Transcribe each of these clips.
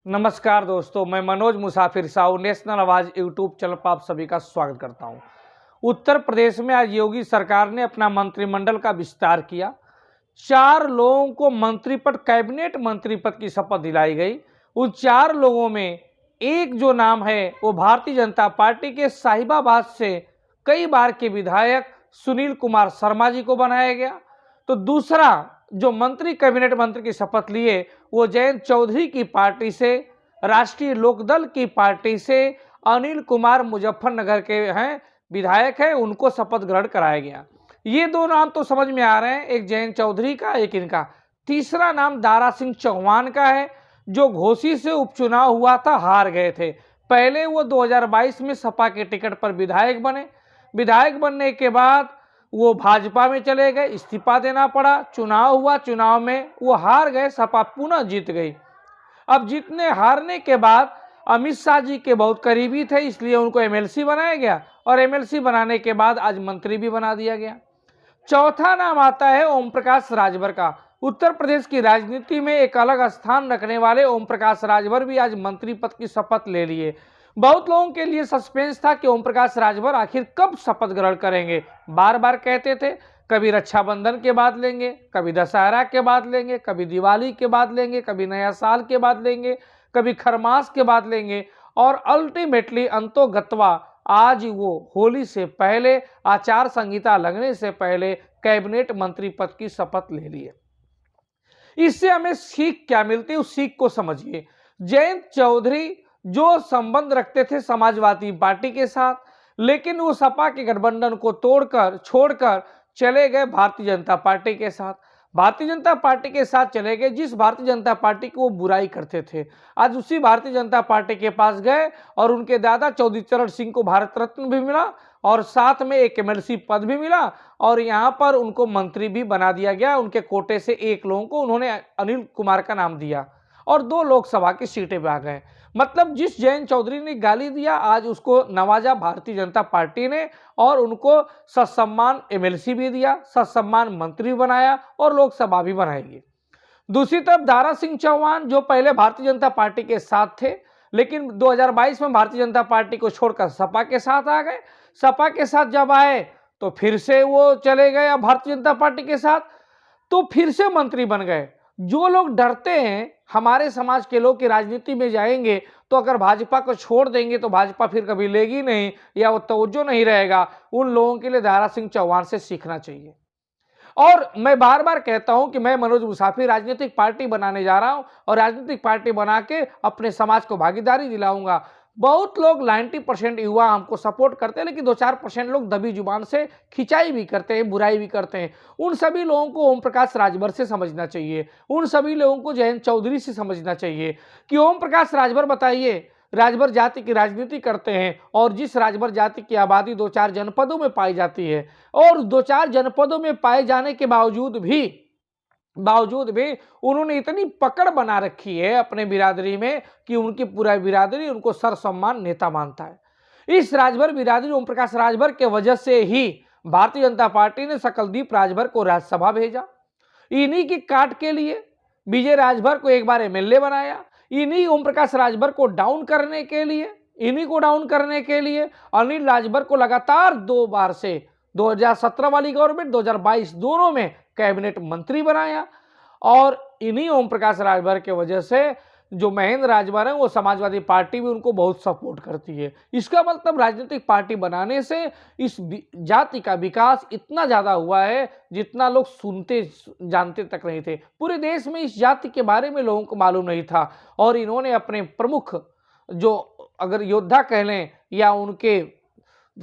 नमस्कार दोस्तों, मैं मनोज मुसाफिर साहू नेशनल आवाज यूट्यूब चैनल पर आप सभी का स्वागत करता हूं। उत्तर प्रदेश में आज योगी सरकार ने अपना मंत्रिमंडल का विस्तार किया। 4 लोगों को मंत्री पद, कैबिनेट मंत्री पद की शपथ दिलाई गई। उन 4 लोगों में एक जो नाम है वो भारतीय जनता पार्टी के साहिबाबाद से कई बार के विधायक सुनील कुमार शर्मा जी को बनाया गया। तो दूसरा जो मंत्री, कैबिनेट मंत्री की शपथ लिए वो जयंत चौधरी की पार्टी से, राष्ट्रीय लोकदल की पार्टी से अनिल कुमार मुजफ्फरनगर के हैं, विधायक हैं, उनको शपथ ग्रहण कराया गया। ये दो नाम तो समझ में आ रहे हैं, एक जयंत चौधरी का, एक इनका। तीसरा नाम दारा सिंह चौहान का है, जो घोसी से उपचुनाव हुआ था, हार गए थे। पहले वो 2022 में सपा के टिकट पर विधायक बने। विधायक बनने के बाद वो भाजपा में चले गए, इस्तीफा देना पड़ा। चुनाव हुआ, चुनाव में वो हार गए, सपा पुनः जीत गई। अब जीतने हारने के बाद अमित शाह जी के बहुत करीबी थे, इसलिए उनको एमएलसी बनाया गया और एमएलसी बनाने के बाद आज मंत्री भी बना दिया गया। चौथा नाम आता है ओम प्रकाश राजभर का। उत्तर प्रदेश की राजनीति में एक अलग स्थान रखने वाले ओम प्रकाश राजभर भी आज मंत्री पद की शपथ ले लिए। बहुत लोगों के लिए सस्पेंस था कि ओम प्रकाश राजभर आखिर कब शपथ ग्रहण करेंगे। बार बार कहते थे कभी रक्षाबंधन के बाद लेंगे, कभी दशहरा के बाद लेंगे, कभी दिवाली के बाद लेंगे, कभी नया साल के बाद लेंगे, कभी खरमास के बाद लेंगे, और अल्टीमेटली अंतोगत्वा आज वो होली से पहले, आचार संहिता लगने से पहले कैबिनेट मंत्री पद की शपथ ले लिए। इससे हमें सीख क्या मिलती है, उस सीख को समझिए। जयंत चौधरी जो संबंध रखते थे समाजवादी पार्टी के साथ, लेकिन वो सपा के गठबंधन को तोड़कर, छोड़कर चले गए भारतीय जनता पार्टी के साथ। भारतीय जनता पार्टी के साथ चले गए, जिस भारतीय जनता पार्टी की वो बुराई करते थे, आज उसी भारतीय जनता पार्टी के पास गए और उनके दादा चौधरी चरण सिंह को भारत रत्न भी मिला और साथ में एक एमएलसी पद भी मिला, और यहाँ पर उनको मंत्री भी बना दिया गया। उनके कोटे से एक लोगों को उन्होंने अनिल कुमार का नाम दिया और 2 लोकसभा की सीटें पे आ गए। मतलब जिस जयंत चौधरी ने गाली दिया, आज उसको नवाजा भारतीय जनता पार्टी ने और उनको ससम्मान एमएलसी भी दिया, ससम्मान मंत्री बनाया और लोकसभा भी बनाएगी। दूसरी तरफ दारा सिंह चौहान जो पहले भारतीय जनता पार्टी के साथ थे, लेकिन 2022 में भारतीय जनता पार्टी को छोड़कर सपा के साथ आ गए। सपा के साथ जब आए तो फिर से वो चले गए भारतीय जनता पार्टी के साथ, तो फिर से मंत्री बन गए। जो लोग डरते हैं हमारे समाज के लोग कि राजनीति में जाएंगे तो अगर भाजपा को छोड़ देंगे तो भाजपा फिर कभी लेगी नहीं या वो तवज्जो नहीं रहेगा, उन लोगों के लिए दारा सिंह चौहान से सीखना चाहिए। और मैं बार बार कहता हूं कि मैं मनोज मुसाफिर राजनीतिक पार्टी बनाने जा रहा हूं और राजनीतिक पार्टी बना के अपने समाज को भागीदारी दिलाऊंगा। बहुत लोग 90% युवा हमको सपोर्ट करते हैं, लेकिन 2-4% लोग दबी जुबान से खिंचाई भी करते हैं, बुराई भी करते हैं। उन सभी लोगों को ओम प्रकाश राजभर से समझना चाहिए, उन सभी लोगों को जयंत चौधरी से समझना चाहिए कि ओम प्रकाश राजभर, बताइए, राजभर जाति की राजनीति करते हैं और जिस राजभर जाति की आबादी 2-4 जनपदों में पाई जाती है, और 2-4 जनपदों में पाए जाने के बावजूद भी उन्होंने इतनी पकड़ बना रखी है अपने बिरादरी में कि उनकी पूरा बिरादरी उनको सर सम्मान नेता मानता है। इस राजभर बिरादरी, ओम प्रकाश राजभर के वजह से ही भारतीय जनता पार्टी ने सकलदीप राजभर को राज्यसभा भेजा। इन्हीं की काट के लिए विजय राजभर को एक बार एमएलए बनाया। इन्हीं ओम प्रकाश राजभर को डाउन करने के लिए अनिल राजभर को लगातार 2 बार से 2017 वाली गवर्नमेंट, 2022 दोनों में कैबिनेट मंत्री बनाया। और इन्हीं ओम प्रकाश राजभर के वजह से जो महेंद्र राजभर है वो समाजवादी पार्टी भी उनको बहुत सपोर्ट करती है। इसका मतलब राजनीतिक पार्टी बनाने से इस जाति का विकास इतना ज्यादा हुआ है जितना लोग सुनते जानते तक नहीं थे। पूरे देश में इस जाति के बारे में लोगों को मालूम नहीं था, और इन्होंने अपने प्रमुख, जो अगर योद्धा कह लें या उनके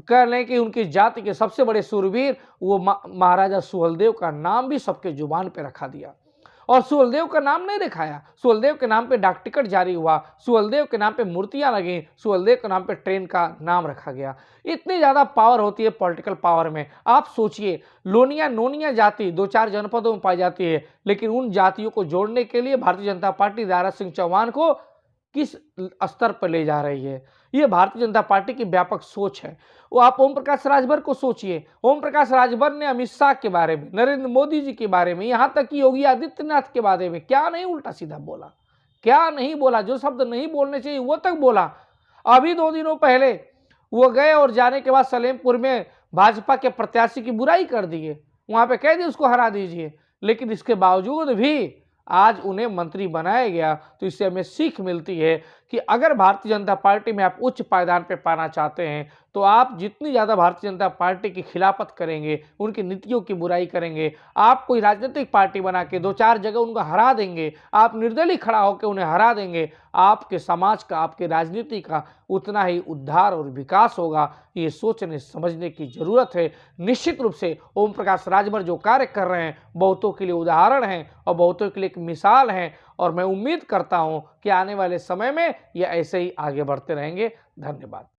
कह लें कि उनकी जाति के सबसे बड़े सूरवीर, वो महाराजा सुहेलदेव का नाम भी सबके जुबान पे रखा दिया। और सुहेलदेव का नाम नहीं दिखाया, सुहेलदेव के नाम पे डाक टिकट जारी हुआ, सुहेलदेव के नाम पे मूर्तियां लगी, सुहेलदेव के नाम पे ट्रेन का नाम रखा गया। इतनी ज्यादा पावर होती है पॉलिटिकल पावर में। आप सोचिए, लोनिया नोनिया जाति 2-4 जनपदों में पाई जाती है, लेकिन उन जातियों को जोड़ने के लिए भारतीय जनता पार्टी दारा सिंह चौहान को किस स्तर पर ले जा रही है, ये भारतीय जनता पार्टी की व्यापक सोच है। वो आप ओम प्रकाश राजभर को सोचिए। ओम प्रकाश राजभर ने अमित शाह के बारे में, नरेंद्र मोदी जी के बारे में, यहां तक कि योगी आदित्यनाथ के बारे में क्या नहीं उल्टा सीधा बोला, क्या नहीं बोला, जो शब्द नहीं बोलने चाहिए वो तक बोला। अभी 2 दिनों पहले वो गए और जाने के बाद सलेमपुर में भाजपा के प्रत्याशी की बुराई कर दिए, वहां पे कह दिए उसको हरा दीजिए, लेकिन इसके बावजूद भी आज उन्हें मंत्री बनाया गया। तो इससे हमें सीख मिलती है कि अगर भारतीय जनता पार्टी में आप उच्च पायदान पे पाना चाहते हैं तो आप जितनी ज़्यादा भारतीय जनता पार्टी की खिलाफत करेंगे, उनकी नीतियों की बुराई करेंगे, आप कोई राजनीतिक पार्टी बना के 2-4 जगह उनको हरा देंगे, आप निर्दलीय खड़ा होकर उन्हें हरा देंगे, आपके समाज का, आपके राजनीति का उतना ही उद्धार और विकास होगा। ये सोचने समझने की जरूरत है। निश्चित रूप से ओम प्रकाश राजभर जो कार्य कर रहे हैं बहुतों के लिए उदाहरण हैं और बहुतों के लिए एक मिसाल हैं, और मैं उम्मीद करता हूं कि आने वाले समय में ये ऐसे ही आगे बढ़ते रहेंगे। धन्यवाद।